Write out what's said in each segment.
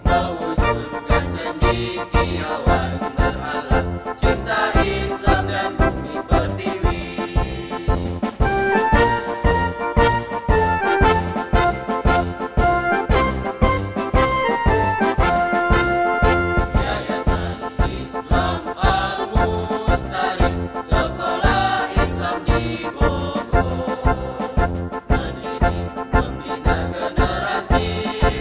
mewujudkan cendekiawan berhalak cinta Islam dan bumi pertiwi. Yayasan Islam Al-Mustari, sekolah Islam di Bogor, mendidik membina generasi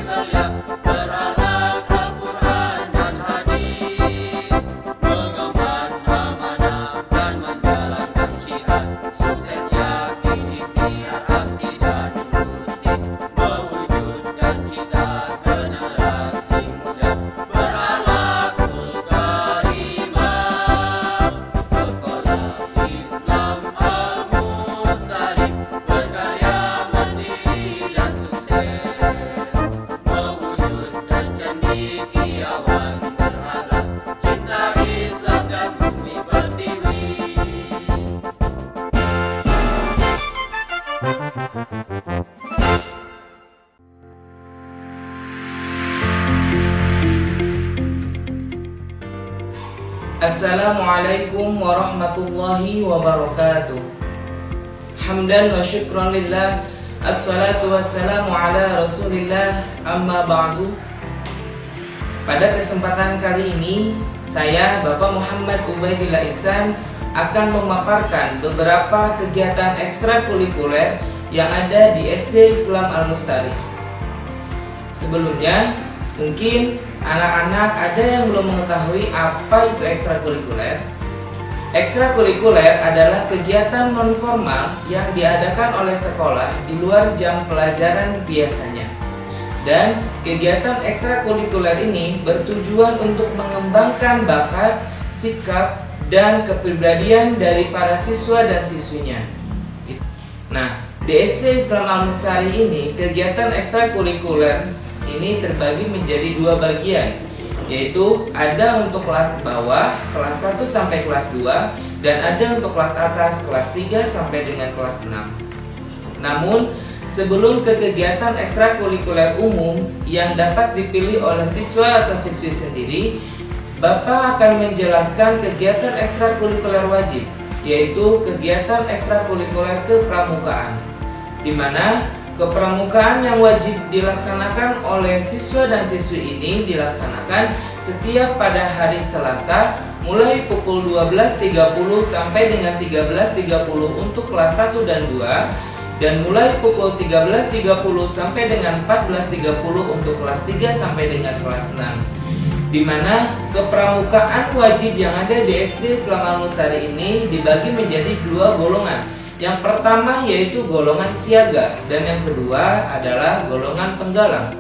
belia berakhlak Al-Quran dan hadis, mengemban amanah dan menjalankan syiar, sukses yakin ikhtiar aksi dan rutin, mewujudkan cita generasi muda berakhlakul karimah. Sekolah Islam Al-Mustari berkarya mandiri dan sukses, mewujudkan cendekiawan berhalak cinta Islam dan bumi pertiwi. Assalamualaikum warahmatullahi wabarakatuh. Hamdan wa syukran lillah, assalatu wassalamu ala rasulillah, amma ba'du. Pada kesempatan kali ini, saya Bapak Muhammad Ubaidillah Ihsan akan memaparkan beberapa kegiatan ekstrakurikuler yang ada di SD Islam Al-Mustari. Sebelumnya, mungkin anak-anak ada yang belum mengetahui apa itu ekstrakurikuler. Ekstrakurikuler adalah kegiatan non-formal yang diadakan oleh sekolah di luar jam pelajaran biasanya. Dan kegiatan ekstrakurikuler ini bertujuan untuk mengembangkan bakat, sikap, dan kepribadian dari para siswa dan siswinya. Nah, di SD Islam Al-Mustari ini kegiatan ekstrakurikuler ini terbagi menjadi dua bagian, yaitu ada untuk kelas bawah, kelas 1 sampai kelas 2, dan ada untuk kelas atas, kelas 3 sampai dengan kelas 6. Namun, sebelum ke kegiatan ekstrakurikuler umum yang dapat dipilih oleh siswa atau siswi sendiri, Bapak akan menjelaskan kegiatan ekstrakurikuler wajib, yaitu kegiatan ekstrakurikuler kepramukaan, di mana kepramukaan yang wajib dilaksanakan oleh siswa dan siswi ini dilaksanakan setiap pada hari Selasa mulai pukul 12.30 sampai dengan 13.30 untuk kelas 1 dan 2, dan mulai pukul 13.30 sampai dengan 14.30 untuk kelas 3 sampai dengan kelas 6. Di mana kepramukaan wajib yang ada di SD Islam Al-Mustari ini dibagi menjadi dua golongan. Yang pertama yaitu golongan siaga, dan yang kedua adalah golongan penggalang.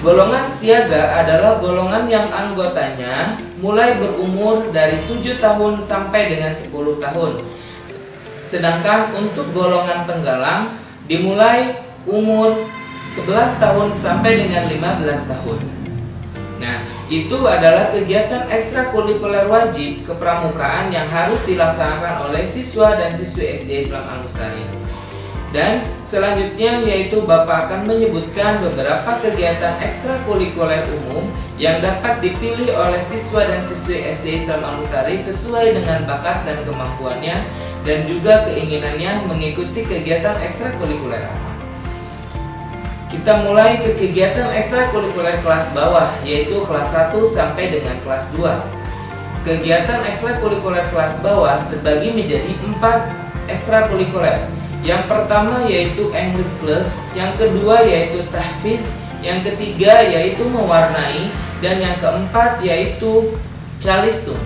Golongan siaga adalah golongan yang anggotanya mulai berumur dari 7 tahun sampai dengan 10 tahun. Sedangkan untuk golongan penggalang dimulai umur 11 tahun sampai dengan 15 tahun. Nah, itu adalah kegiatan ekstrakurikuler wajib kepramukaan yang harus dilaksanakan oleh siswa dan siswi SD Islam Al-Mustari. Dan selanjutnya yaitu Bapak akan menyebutkan beberapa kegiatan ekstrakurikuler umum yang dapat dipilih oleh siswa dan siswi SD Islam Al-Mustari sesuai dengan bakat dan kemampuannya dan juga keinginannya mengikuti kegiatan ekstrakurikuler apa. Kita mulai ke kegiatan ekstrakurikuler kelas bawah, yaitu kelas 1 sampai dengan kelas 2. Kegiatan ekstrakurikuler kelas bawah terbagi menjadi 4 ekstrakurikuler. Yang pertama yaitu English Club, yang kedua yaitu tahfiz, yang ketiga yaitu mewarnai, dan yang keempat yaitu calistung.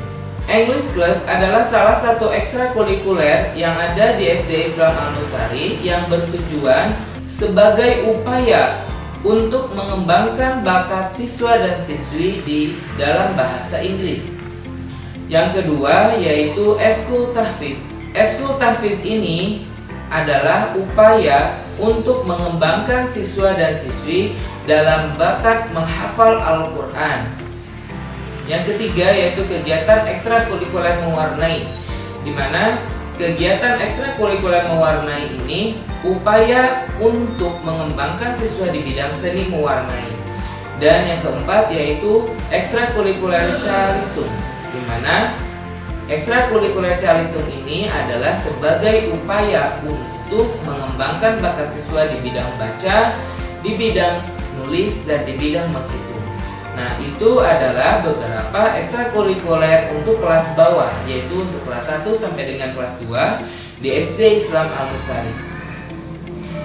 English Club adalah salah satu ekstrakurikuler yang ada di SD Islam Al-Mustari yang bertujuan sebagai upaya untuk mengembangkan bakat siswa dan siswi di dalam bahasa Inggris. Yang kedua yaitu Eskul Tahfiz. Eskul Tahfiz ini adalah upaya untuk mengembangkan siswa dan siswi dalam bakat menghafal Al-Quran. Yang ketiga yaitu kegiatan ekstrakurikuler mewarnai, di mana kegiatan ekstrakurikuler mewarnai ini upaya untuk mengembangkan siswa di bidang seni mewarnai. Dan yang keempat yaitu ekstrakurikuler calistung, di mana ekstrakurikuler calistung ini adalah sebagai upaya untuk mengembangkan bakat siswa di bidang baca, di bidang nulis, dan di bidang menghitung. Nah, itu adalah beberapa ekstrakurikuler untuk kelas bawah, yaitu untuk kelas 1 sampai dengan kelas 2 di SD Islam Al-Mustari.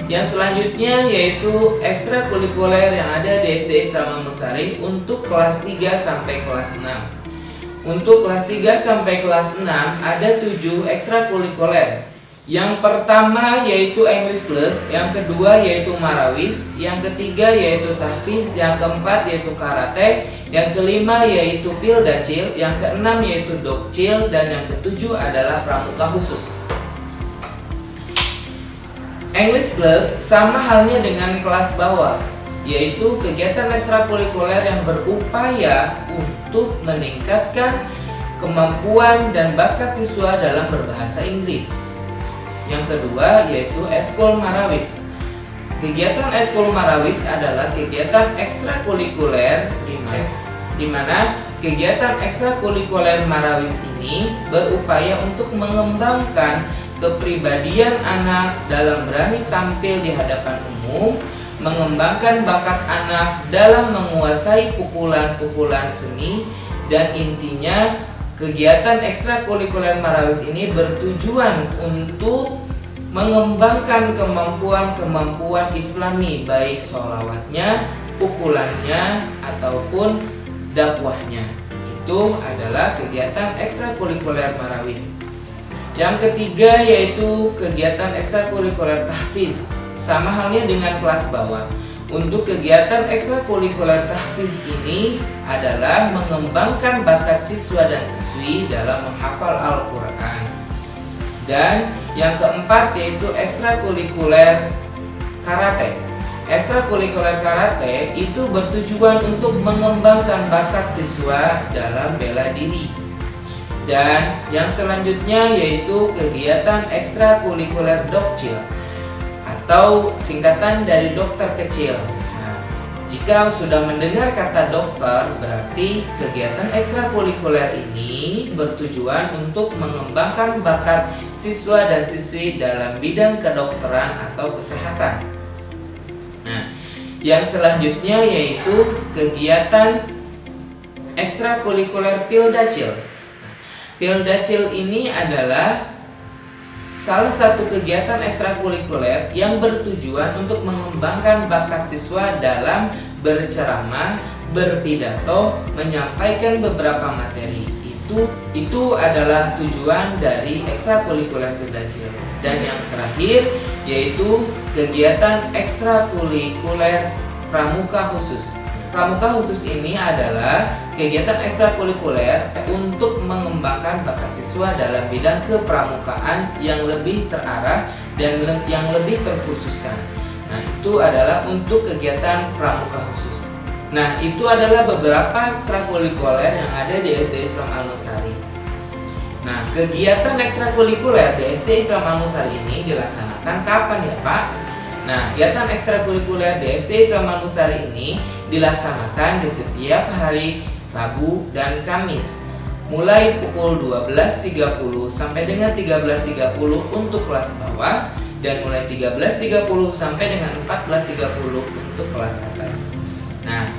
Yang selanjutnya yaitu ekstrakurikuler yang ada di SD Islam Al-Mustari untuk kelas 3 sampai kelas 6. Untuk kelas 3 sampai kelas 6 ada 7 ekstrakurikuler. Yang pertama yaitu English Club, yang kedua yaitu Marawis, yang ketiga yaitu Tahfiz, yang keempat yaitu Karate, yang kelima yaitu Pildacil, yang keenam yaitu Dokcil, dan yang ketujuh adalah Pramuka Khusus. English Club sama halnya dengan kelas bawah, yaitu kegiatan ekstrakurikuler yang berupaya untuk meningkatkan kemampuan dan bakat siswa dalam berbahasa Inggris. Yang kedua yaitu Eskul Marawis. Kegiatan Eskul Marawis adalah kegiatan ekstrakurikuler di mana kegiatan ekstrakurikuler Marawis ini berupaya untuk mengembangkan kepribadian anak dalam berani tampil di hadapan umum, mengembangkan bakat anak dalam menguasai pukulan-pukulan seni, dan intinya kegiatan ekstrakurikuler Marawis ini bertujuan untuk mengembangkan kemampuan-kemampuan Islami, baik sholawatnya, pukulannya, ataupun dakwahnya. Itu adalah kegiatan ekstrakurikuler Marawis. Yang ketiga yaitu kegiatan ekstrakurikuler Tahfiz, sama halnya dengan kelas bawah. Untuk kegiatan ekstrakurikuler Tahfiz ini adalah mengembangkan bakat siswa dan siswi dalam menghafal Al-Quran. Dan yang keempat yaitu ekstrakurikuler Karate. Ekstrakurikuler Karate itu bertujuan untuk mengembangkan bakat siswa dalam bela diri. Dan yang selanjutnya yaitu kegiatan ekstrakurikuler Dokcil, atau singkatan dari dokter kecil. Nah, jika sudah mendengar kata dokter, berarti kegiatan ekstrakurikuler ini bertujuan untuk mengembangkan bakat siswa dan siswi dalam bidang kedokteran atau kesehatan. Nah, yang selanjutnya yaitu kegiatan ekstrakurikuler Pildacil. Pildacil ini adalah salah satu kegiatan ekstrakurikuler yang bertujuan untuk mengembangkan bakat siswa dalam berceramah, berpidato, menyampaikan beberapa materi. Itu adalah tujuan dari ekstrakurikuler Pildacil. Dan yang terakhir yaitu kegiatan ekstrakurikuler Pramuka Khusus. Pramuka Khusus ini adalah kegiatan ekstrakurikuler untuk mengembangkan bakat siswa dalam bidang kepramukaan yang lebih terarah dan yang lebih terkhususkan. Nah, itu adalah untuk kegiatan Pramuka Khusus. Nah, itu adalah beberapa ekstrakurikuler yang ada di SD Islam Al-Mustari. Nah, kegiatan ekstrakurikuler di SD Islam Al-Mustari ini dilaksanakan kapan ya Pak? Nah, kegiatan ekstrakurikuler di SD Islam Al-Mustari ini dilaksanakan di setiap hari Rabu dan Kamis, mulai pukul 12.30 sampai dengan 13.30 untuk kelas bawah, dan mulai 13.30 sampai dengan 14.30 untuk kelas atas. Nah,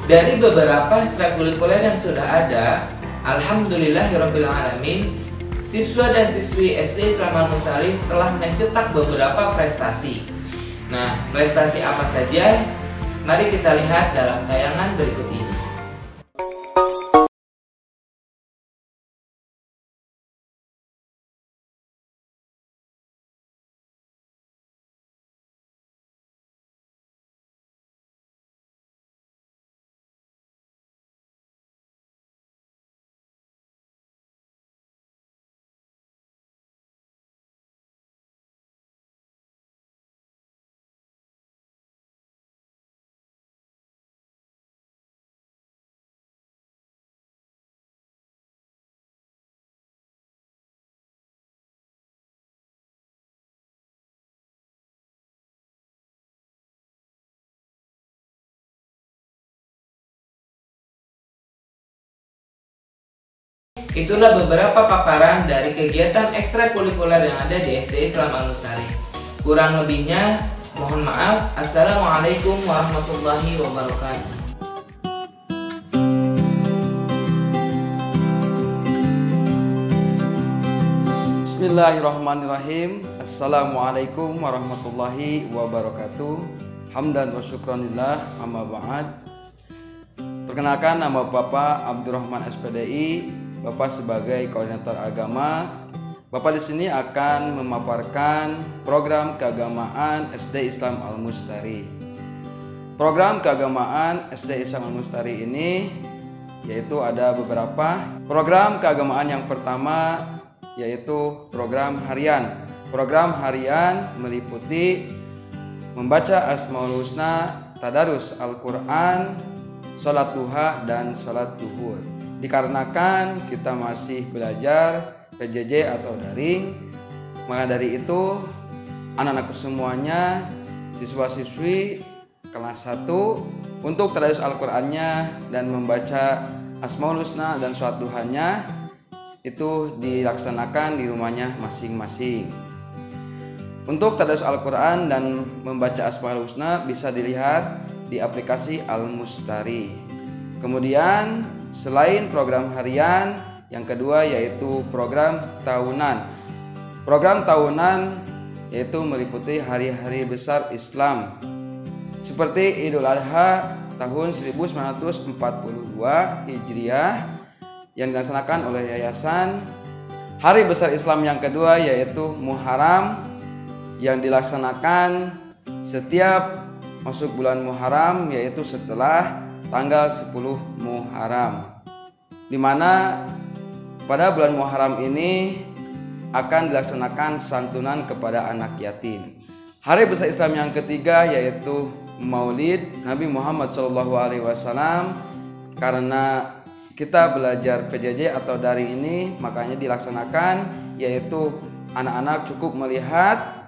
dari beberapa ekstrakurikuler yang sudah ada, alhamdulillahirobbilalamin, siswa dan siswi SD Islam Al-Mustari telah mencetak beberapa prestasi. Nah, prestasi apa saja? Mari kita lihat dalam tayangan berikut ini. Itulah beberapa paparan dari kegiatan ekstrakurikuler yang ada di SD Islam Al-Mustari. Kurang lebihnya, mohon maaf. Assalamualaikum warahmatullahi wabarakatuh. Bismillahirrahmanirrahim. Assalamualaikum warahmatullahi wabarakatuh. Hamdan wa syukranillah, amma ba'd. Perkenalkan, nama Bapak Abdurrahman SPDI, Bapak sebagai koordinator agama. Bapak di sini akan memaparkan program keagamaan SD Islam Al-Mustari. Program keagamaan SD Islam Al-Mustari ini yaitu ada beberapa. Program keagamaan yang pertama yaitu program harian. Program harian meliputi membaca Asmaul Husna, tadarus Al-Quran, sholat duha, dan sholat zuhur. Dikarenakan kita masih belajar PJJ atau daring, maka dari itu anak-anakku semuanya, siswa-siswi kelas 1 untuk tadarus Al-Qurannya dan membaca Asmaul Husna dan sholat duhanya itu dilaksanakan di rumahnya masing-masing. Untuk tadarus Al-Quran dan membaca Asmaul Husna bisa dilihat di aplikasi Al-Mustari. Kemudian selain program harian, yang kedua yaitu program tahunan. Program tahunan yaitu meliputi hari-hari besar Islam seperti Idul Adha tahun 1942 Hijriah yang dilaksanakan oleh yayasan. Hari besar Islam yang kedua yaitu Muharram yang dilaksanakan setiap masuk bulan Muharram, yaitu setelah tanggal 10 Muharram, di mana pada bulan Muharram ini akan dilaksanakan santunan kepada anak yatim. Hari besar Islam yang ketiga yaitu Maulid Nabi Muhammad SAW. Karena kita belajar PJJ atau daring ini, makanya dilaksanakan, yaitu anak-anak cukup melihat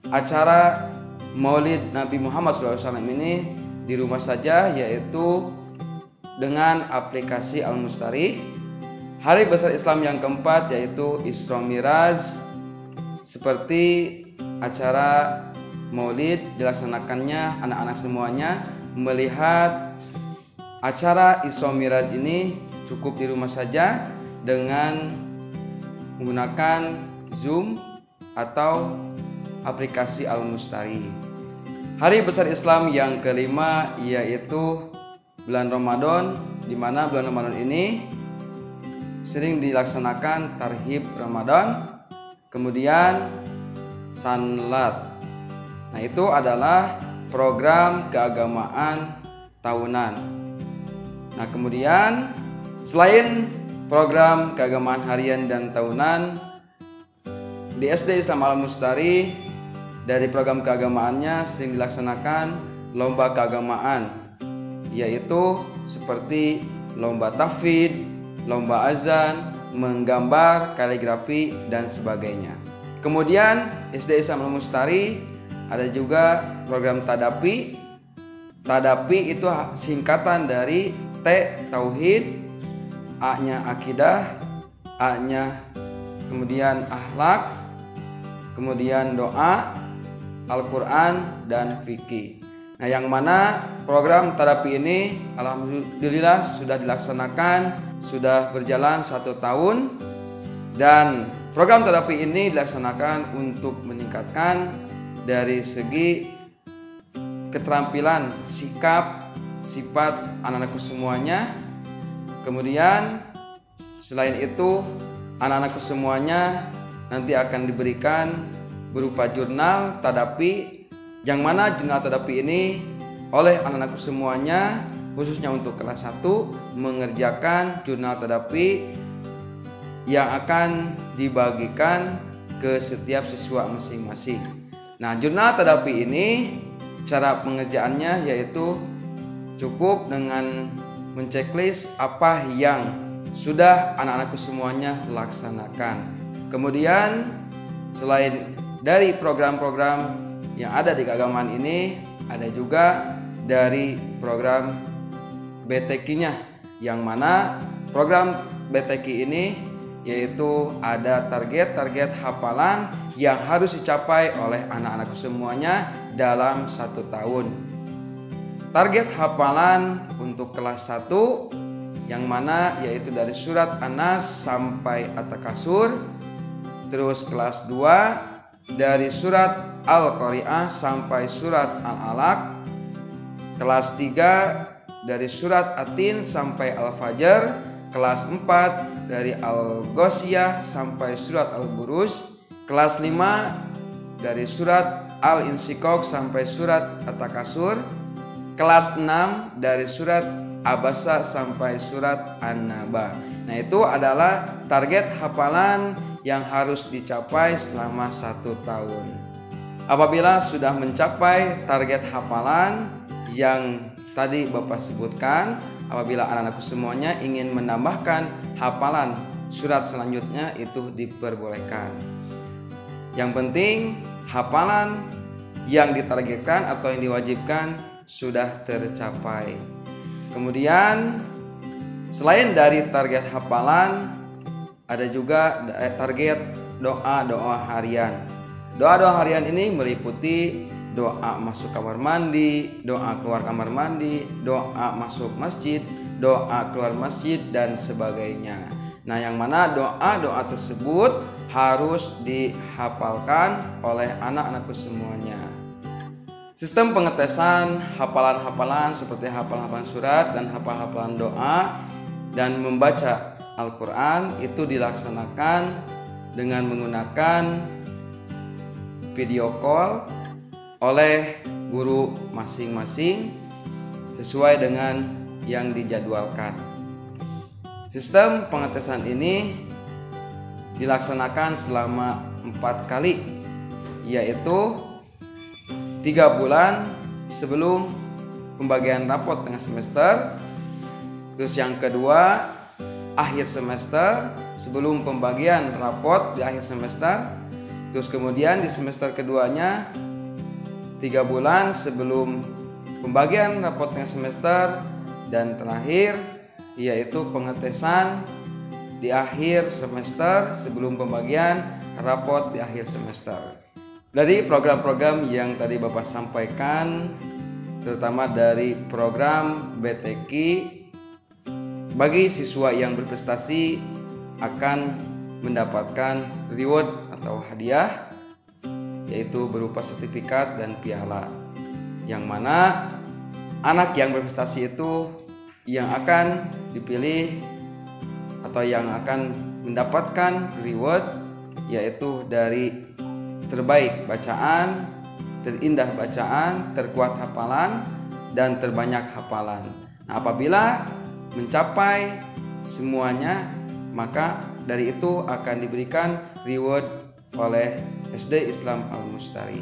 acara Maulid Nabi Muhammad SAW ini di rumah saja, yaitu dengan aplikasi Al-Mustari. Hari besar Islam yang keempat yaitu Isra Miraj. Seperti acara Maulid dilaksanakannya, anak-anak semuanya melihat acara Isra Miraj ini cukup di rumah saja dengan menggunakan Zoom atau aplikasi Al-Mustari. Hari besar Islam yang kelima yaitu bulan Ramadan, di mana bulan Ramadan ini sering dilaksanakan Tarhib Ramadan, kemudian Sanlat. Nah, itu adalah program keagamaan tahunan. Nah, kemudian selain program keagamaan harian dan tahunan di SD Islam Al-Mustari, dari program keagamaannya sering dilaksanakan lomba keagamaan, yaitu seperti lomba tahfidz, lomba azan, menggambar, kaligrafi, dan sebagainya. Kemudian SD Islam Al-Mustari ada juga program Tadapi. Tadapi itu singkatan dari T tauhid, A-nya akidah, A-nya kemudian akhlak, kemudian doa, Al-Quran, dan fikih. Nah, yang mana program Tadapi ini alhamdulillah sudah dilaksanakan, sudah berjalan 1 tahun, dan program Tadapi ini dilaksanakan untuk meningkatkan dari segi keterampilan sikap, sifat anak-anakku semuanya. Kemudian selain itu anak-anakku semuanya nanti akan diberikan berupa jurnal Tadapi, yang mana jurnal Tadapi ini oleh anak-anakku semuanya khususnya untuk kelas 1 mengerjakan jurnal Tadapi yang akan dibagikan ke setiap siswa masing-masing. Nah, jurnal Tadapi ini cara pengerjaannya yaitu cukup dengan menceklis apa yang sudah anak-anakku semuanya laksanakan. Kemudian selain dari program-program yang ada di keagamaan ini, ada juga dari program BTQ-nya, yang mana program BTQ ini yaitu ada target-target hafalan yang harus dicapai oleh anak-anakku semuanya dalam 1 tahun. Target hafalan untuk kelas 1 yang mana yaitu dari surat An-Nas sampai At-Takasur. Terus kelas 2 dari surat Al-Qari'ah sampai surat Al-Alaq. Kelas 3 dari surat At-Tin sampai Al-Fajr. Kelas 4 dari Al-Ghasyiyah sampai surat Al-Buruj. Kelas 5 dari surat Al-Insyiqaq sampai surat At-Takasur. Kelas 6 dari surat Abasa sampai surat An-Naba. Nah, itu adalah target hafalan yang harus dicapai selama 1 tahun. Apabila sudah mencapai target hafalan yang tadi Bapak sebutkan, apabila anak-anakku semuanya ingin menambahkan hafalan surat selanjutnya itu diperbolehkan. Yang penting hafalan yang ditargetkan atau yang diwajibkan sudah tercapai. Kemudian selain dari target hafalan, ada juga target doa-doa harian. Doa-doa harian ini meliputi doa masuk kamar mandi, doa keluar kamar mandi, doa masuk masjid, doa keluar masjid, dan sebagainya. Nah, yang mana doa-doa tersebut harus dihafalkan oleh anak-anakku semuanya. Sistem pengetesan hafalan-hafalan seperti hafalan-hafalan surat dan hafalan-hafalan doa dan membaca Al-Quran itu dilaksanakan dengan menggunakan video call oleh guru masing-masing sesuai dengan yang dijadwalkan. Sistem pengetesan ini dilaksanakan selama 4 kali, yaitu 3 bulan sebelum pembagian rapot tengah semester, terus yang kedua akhir semester sebelum pembagian rapot di akhir semester, terus kemudian di semester keduanya 3 bulan sebelum pembagian rapot tengah semester, dan terakhir yaitu pengetesan di akhir semester sebelum pembagian rapot di akhir semester. Dari program-program yang tadi Bapak sampaikan, terutama dari program BTQ, bagi siswa yang berprestasi akan mendapatkan reward atau hadiah, yaitu berupa sertifikat dan piala, yang mana anak yang berprestasi itu yang akan dipilih atau yang akan mendapatkan reward yaitu dari terbaik bacaan, terindah bacaan, terkuat hafalan, dan terbanyak hafalan. Nah, apabila mencapai semuanya, maka dari itu akan diberikan reward oleh SD Islam Al-Mustari.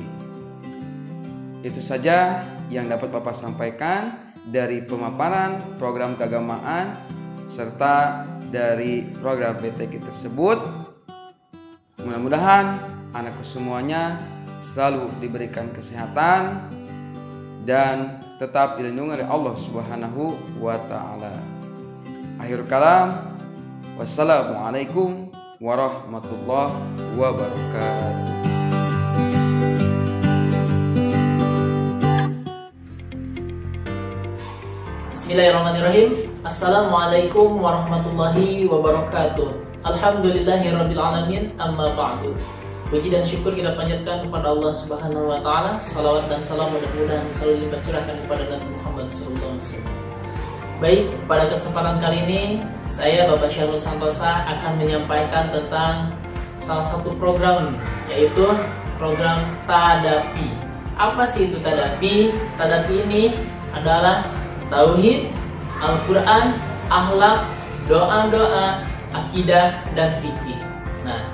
Itu saja yang dapat Bapak sampaikan dari pemaparan program keagamaan serta dari program BTQ tersebut. Mudah-mudahan anakku semuanya selalu diberikan kesehatan dan tetap dilindungi oleh Allah Subhanahu wa taala. Akhir kalam, wassalamualaikum warahmatullahi wabarakatuh. Bismillahirrahmanirrahim. Assalamualaikum warahmatullahi wabarakatuh. Alhamdulillahirabbil alamin, amma ba'du. Puji dan syukur kita panjatkan kepada Allah Subhanahu wa taala. Salawat dan salam mudah-mudahan selalu dicurahkan kepada Nabi Muhammad sallallahu alaihi wasallam. Baik, pada kesempatan kali ini saya Bapak Syahrul Santosa akan menyampaikan tentang salah satu program, yaitu program Tadapi. Apa sih itu Tadapi? Tadapi ini adalah tauhid, Al-Quran, akhlak, doa-doa, akidah, dan fikih. Nah,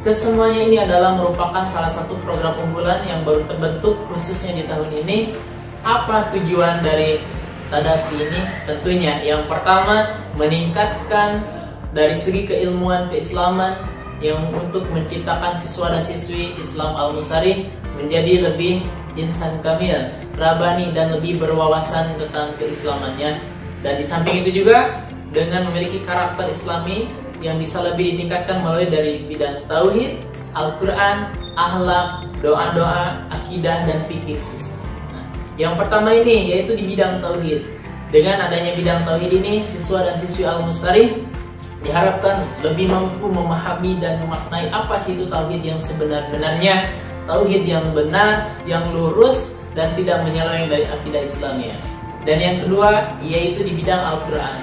kesemuanya ini adalah merupakan salah satu program unggulan yang baru terbentuk khususnya di tahun ini. Apa tujuan dari Tadapi ini? Tentunya yang pertama, meningkatkan dari segi keilmuan keislaman yang untuk menciptakan siswa dan siswi Islam Al-Mustari menjadi lebih insan kamil, rabani, dan lebih berwawasan tentang keislamannya. Dan di samping itu juga dengan memiliki karakter Islami yang bisa lebih ditingkatkan melalui dari bidang tauhid, Al-Quran, akhlak, doa-doa, akidah, dan fikih. Nah, yang pertama ini yaitu di bidang tauhid. Dengan adanya bidang tauhid ini, siswa dan siswi Al-Mustarif diharapkan lebih mampu memahami dan memaknai apa sih itu tauhid yang sebenar-benarnya, tauhid yang benar, yang lurus, dan tidak menyeleweng dari akidah Islamiyah. Dan yang kedua yaitu di bidang Al-Quran.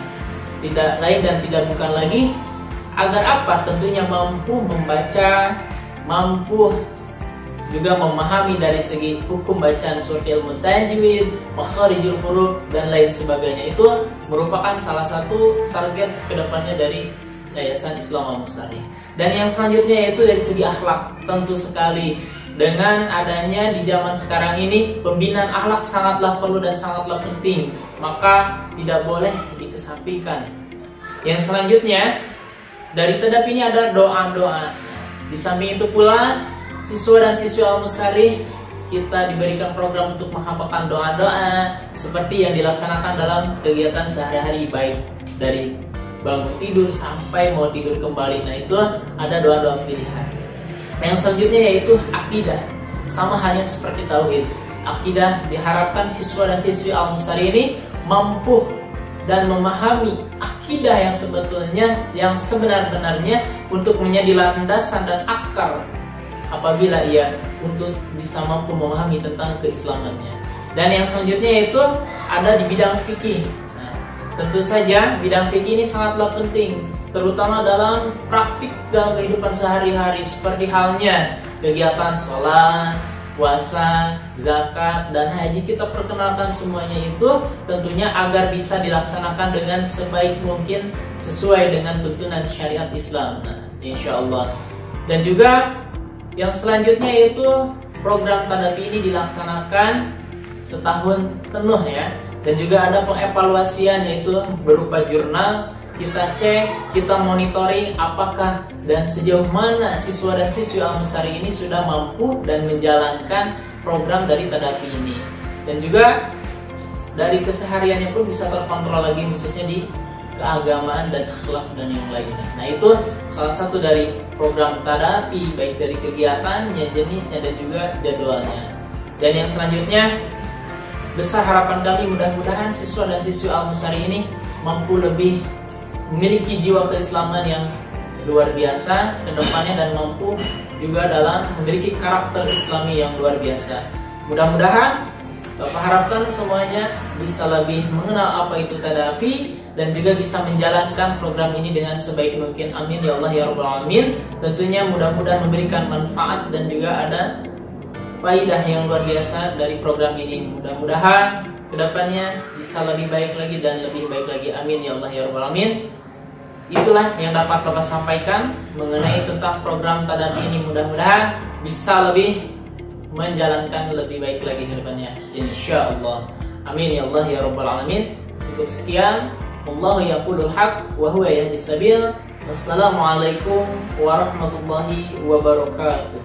Tidak lain dan tidak bukan lagi, agar apa? Tentunya mampu membaca, mampu juga memahami dari segi hukum bacaan seperti ilmu tajwid, makharijul huruf, dan lain sebagainya. Itu merupakan salah satu target kedepannya dari Yayasan Islam Al-Mustarif. Dan yang selanjutnya yaitu dari segi akhlak. Tentu sekali dengan adanya di zaman sekarang ini pembinaan akhlak sangatlah perlu dan sangatlah penting, maka tidak boleh dikesampingkan. Yang selanjutnya dari tadab ini ada doa-doa. Di samping itu pula siswa dan siswi Al-Mustarif kita diberikan program untuk menghafalkan doa-doa seperti yang dilaksanakan dalam kegiatan sehari-hari, baik dari bangun tidur sampai mau tidur kembali. Nah, itu ada doa-doa pilihan. Yang selanjutnya yaitu akidah. Sama halnya seperti tauhid. Akidah diharapkan siswa dan siswi Al-Mustarif ini mampu dan memahami akidah yang sebetulnya, yang sebenar-benarnya untuk menjadi landasan dan akar apabila ia untuk bisa mampu memahami tentang keislamannya. Dan yang selanjutnya yaitu ada di bidang fikih. Nah, tentu saja bidang fikih ini sangatlah penting, terutama dalam praktik dalam kehidupan sehari-hari, seperti halnya kegiatan sholat, puasa, zakat, dan haji. Kita perkenalkan semuanya itu tentunya agar bisa dilaksanakan dengan sebaik mungkin sesuai dengan tuntunan syariat Islam. Nah, insya Allah. Dan juga yang selanjutnya yaitu program Tadapi ini dilaksanakan setahun penuh ya. Dan juga ada pengevaluasian yaitu berupa jurnal. Kita cek, kita monitoring apakah dan sejauh mana siswa dan siswi Al-Mustarif ini sudah mampu dan menjalankan program dari Tadapi ini. Dan juga dari kesehariannya pun bisa terkontrol lagi, khususnya di keagamaan dan akhlak dan yang lainnya. Nah, itu salah satu dari program Tadapi, baik dari kegiatannya, jenisnya, dan juga jadwalnya. Dan yang selanjutnya, besar harapan kami mudah-mudahan siswa dan siswi Al-Mustarif ini mampu lebih memiliki jiwa keislaman yang luar biasa ke depannya dan mampu juga dalam memiliki karakter Islami yang luar biasa. Mudah-mudahan Bapak harapkan semuanya bisa lebih mengenal apa itu Tadapi dan juga bisa menjalankan program ini dengan sebaik mungkin. Amin ya Allah ya Rabbal Alamin. Tentunya mudah-mudahan memberikan manfaat dan juga ada faidah yang luar biasa dari program ini. Mudah-mudahan kedepannya bisa lebih baik lagi dan lebih baik lagi. Amin ya Allah ya Rabbal Alamin. Itulah yang dapat Bapak sampaikan mengenai tentang program Tadapi ini. Mudah-mudahan bisa lebih menjalankan lebih baik lagi ke depannya, insya Allah. Amin ya Allah ya Rabbal Alamin. Cukup sekian. Wallahu yaqulul haq wa huwa yahdis sabil. Wassalamualaikum warahmatullahi wabarakatuh.